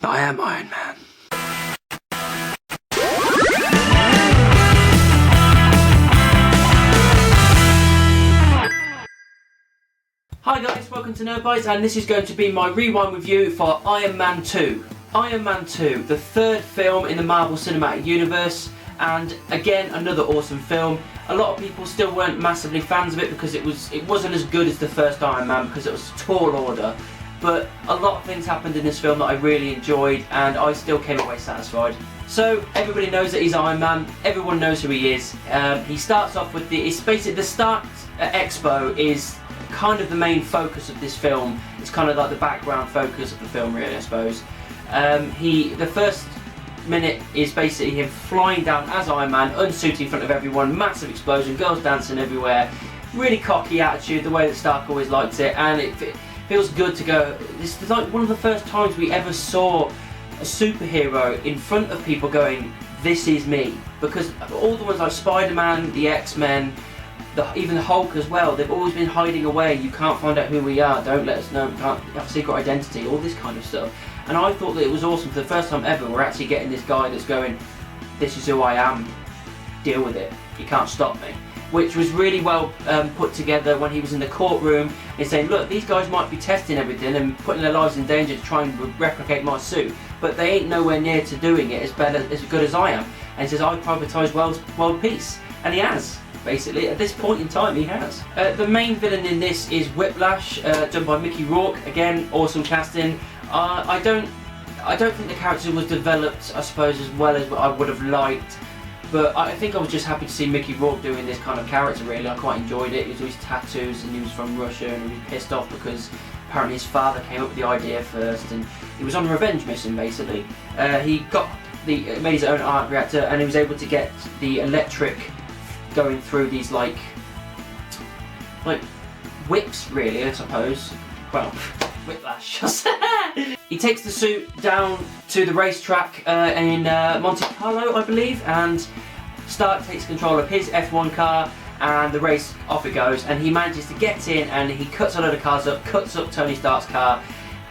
I am Iron Man. Hi guys, welcome to Nerd Bites, and this is going to be my rewind review for Iron Man 2. Iron Man 2, the third film in the Marvel Cinematic Universe, and again another awesome film. A lot of people still weren't massively fans of it because it wasn't as good as the first Iron Man because it was a tall order. But a lot of things happened in this film that I really enjoyed, and I still came away satisfied. So everybody knows that he's Iron Man. Everyone knows who he is. He starts off with it's basically the Stark Expo is kind of the main focus of this film. It's kind of like the background focus of the film, really, I suppose. The first minute is basically him flying down as Iron Man, unsuited in front of everyone, massive explosion, girls dancing everywhere, really cocky attitude, the way that Stark always liked it, and it feels good to go. This is like one of the first times we ever saw a superhero in front of people going, "This is me," because all the ones like Spider-Man, the X-Men, even the Hulk as well, they've always been hiding away. You can't find out who we are, don't let us know, we can't have a secret identity, all this kind of stuff. And I thought that it was awesome. For the first time ever, we're actually getting this guy that's going, "This is who I am, deal with it, you can't stop me." Which was really well put together when he was in the courtroom and saying, "Look, these guys might be testing everything and putting their lives in danger to try and replicate my suit, but they ain't nowhere near to doing it as good as I am." And he says, "I privatise world peace," and he has. Basically, at this point in time, he has. The main villain in this is Whiplash, done by Mickey Rourke. Again, awesome casting. I don't think the character was developed, I suppose, as well as I would have liked. But I think I was just happy to see Mickey Rourke doing this kind of character, really. I quite enjoyed it. He was always tattoos and he was from Russia and he was pissed off because apparently his father came up with the idea first and he was on a revenge mission, basically. He made his own arc reactor and he was able to get the electric going through these like whips, really, I suppose. Well, Whiplash. He takes the suit down to the racetrack in Monte Carlo, I believe, and Stark takes control of his F1 car and the race, off it goes, and he manages to get in and he cuts a load of cars up, cuts up Tony Stark's car,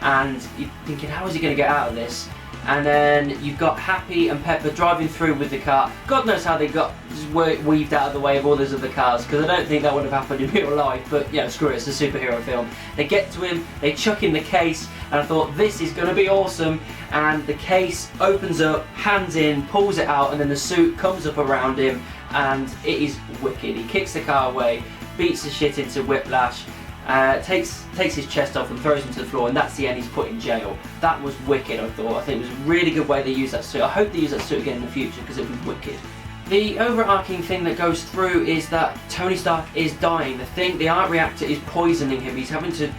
and you're thinking, how is he going to get out of this? And then you've got Happy and Pepper driving through with the car. God knows how they got weaved out of the way of all those other cars, because I don't think that would have happened in real life, but yeah, screw it, it's a superhero film. They get to him, they chuck in the case, and I thought, this is going to be awesome, and the case opens up, hands in, pulls it out, and then the suit comes up around him, and it is wicked. He kicks the car away, beats the shit into Whiplash, takes his chest off and throws him to the floor, and that's the end. He's put in jail. That was wicked, I thought. I think it was a really good way they used that suit. I hope they use that suit again in the future because it was wicked. The overarching thing that goes through is that Tony Stark is dying. The arc reactor is poisoning him. He's having to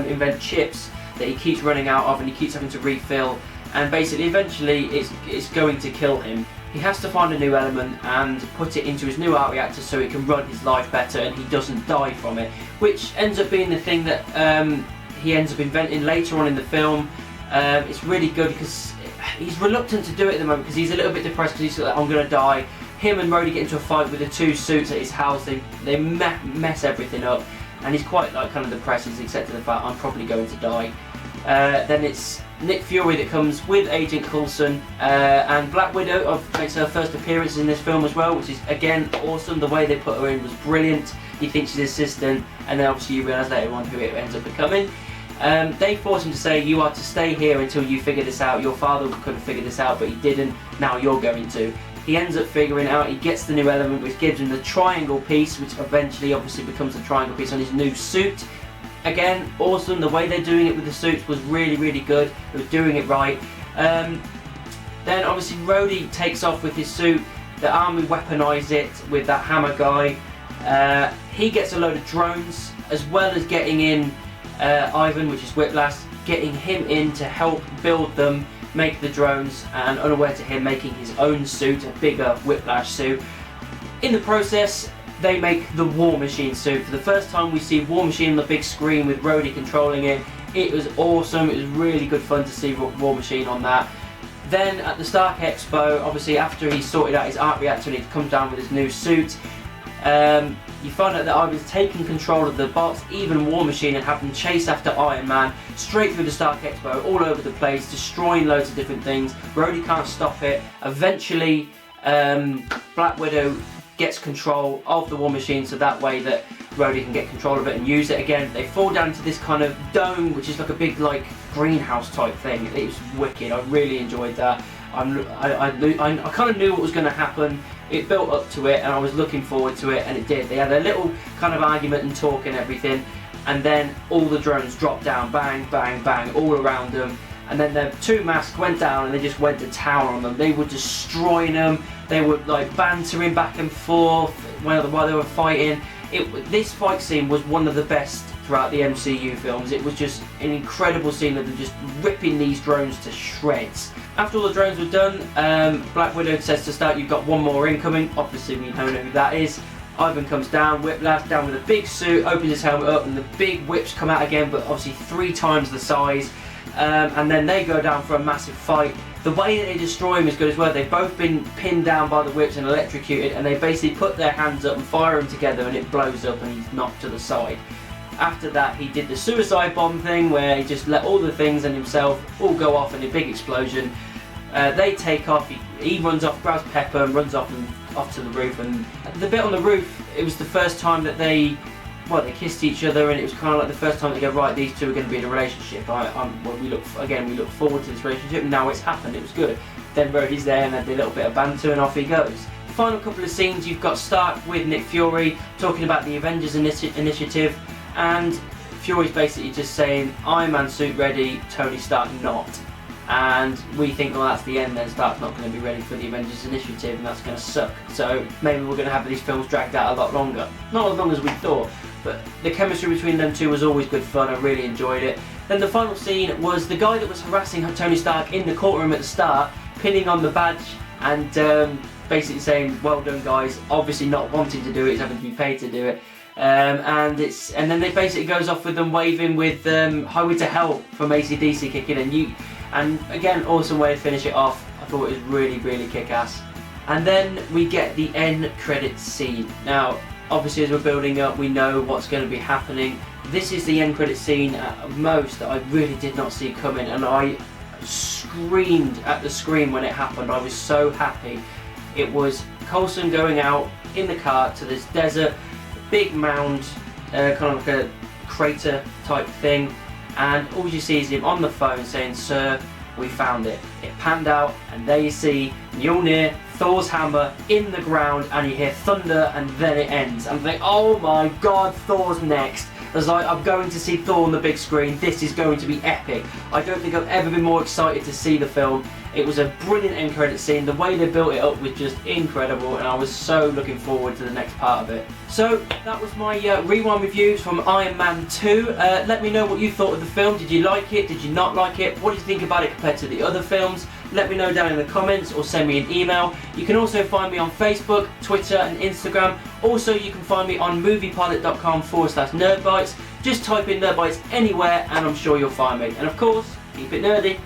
invent chips that he keeps running out of and he keeps having to refill, and basically eventually it's going to kill him. He has to find a new element and put it into his new arc reactor so it can run his life better and he doesn't die from it, which ends up being the thing that he ends up inventing later on in the film. It's really good because he's reluctant to do it at the moment because he's a little bit depressed because he's like, "I'm going to die." Him and Rhodey get into a fight with the two suits at his house. They mess everything up, and he's quite like kind of depressed. He's accepted the fact, "I'm probably going to die." Then it's Nick Fury that comes with Agent Coulson, and Black Widow makes her first appearance in this film as well, which is again awesome. The way they put her in was brilliant. You think she's his assistant, and then obviously you realise later on who it ends up becoming. They force him to say, "You are to stay here until you figure this out. Your father could have figured this out, but he didn't. Now you're going to." He ends up figuring it out. He gets the new element, which gives him the triangle piece, which eventually obviously becomes the triangle piece on his new suit. Again, awesome. The way they're doing it with the suits was really, really good. They were doing it right. Then obviously Rhodey takes off with his suit. The army weaponise it with that hammer guy. He gets a load of drones, as well as getting in Ivan, which is Whiplash, getting him in to help build them, make the drones, and unaware to him making his own suit, a bigger Whiplash suit. In the process, they make the War Machine suit. For the first time we see War Machine on the big screen with Rhodey controlling it. It was awesome. It was really good fun to see War Machine on that. Then at the Stark Expo, obviously after he sorted out his arc reactor and he comes down with his new suit, You find out that Ivan's taken control of the bots, even War Machine, and have them chase after Iron Man straight through the Stark Expo, all over the place, destroying loads of different things. Rhodey can't stop it. Eventually, Black Widow gets control of the War Machine, so that way that Rhodey can get control of it and use it again. They fall down into this kind of dome, which is like a big like greenhouse type thing. It was wicked. I really enjoyed that. I kind of knew what was going to happen. It built up to it, and I was looking forward to it, and it did. They had a little kind of argument and talk and everything, and then all the drones dropped down, bang, bang, bang, all around them. And then the two masks went down, and they just went to town on them. They were destroying them. They were like bantering back and forth while they were fighting. This fight scene was one of the best throughout the MCU films. It was just an incredible scene of them just ripping these drones to shreds. After all the drones were done, Black Widow says to Stark, "You've got one more incoming." Obviously we don't know who that is. Ivan comes down, Whiplash down with a big suit, opens his helmet up, and the big whips come out again, but obviously 3 times the size. And then they go down for a massive fight. The way that they destroy him is good as well. They've both been pinned down by the whips and electrocuted, and they basically put their hands up and fire him together, and it blows up and he's knocked to the side. After that, he did the suicide bomb thing where he just let all the things and himself all go off in a big explosion. They take off, he runs off, grabs Pepper and runs off to the roof. And the bit on the roof, it was the first time that they kissed each other, and it was kind of like the first time they go, right, these two are going to be in a relationship. We look forward to this relationship, and now it's happened, it was good. Then Rhodey's there and they had a little bit of banter, and off he goes. The final couple of scenes, you've got Stark with Nick Fury talking about the Avengers Initiative, and Fury's basically just saying, Iron Man suit ready, Tony Stark not. And we think, well, that's the end then. Stark's not going to be ready for the Avengers Initiative, and that's going to suck. So maybe we're going to have these films dragged out a lot longer. Not as long as we thought, but the chemistry between them two was always good fun. I really enjoyed it. Then the final scene was the guy that was harassing Tony Stark in the courtroom at the start, pinning on the badge and basically saying, well done guys, obviously not wanting to do it, he's having to be paid to do it. And then it basically goes off with them waving with Highway to Hell from AC/DC kicking in. And again, awesome way to finish it off. I thought it was really, really kick-ass. And then we get the end credits scene. Now, obviously as we're building up, we know what's going to be happening. This is the end credits scene at most that I really did not see coming, and I screamed at the screen when it happened. I was so happy. It was Coulson going out in the car to this desert, big mound, kind of like a crater type thing. And all you see is him on the phone saying, "Sir, we found it." It panned out, and there you see Mjolnir, Thor's hammer, in the ground, and you hear thunder, and then it ends. I'm like, oh my god, Thor's next. I was like, I'm going to see Thor on the big screen. This is going to be epic. I don't think I've ever been more excited to see the film. It was a brilliant end credit scene. The way they built it up was just incredible, and I was so looking forward to the next part of it. So that was my rewind reviews from Iron Man 2. Let me know what you thought of the film. Did you like it? Did you not like it? What did you think about it compared to the other films? Let me know down in the comments or send me an email. You can also find me on Facebook, Twitter and Instagram. Also, you can find me on moviepilot.com/nerdbytes. Just type in nerdbytes anywhere and I'm sure you'll find me. And of course, keep it nerdy.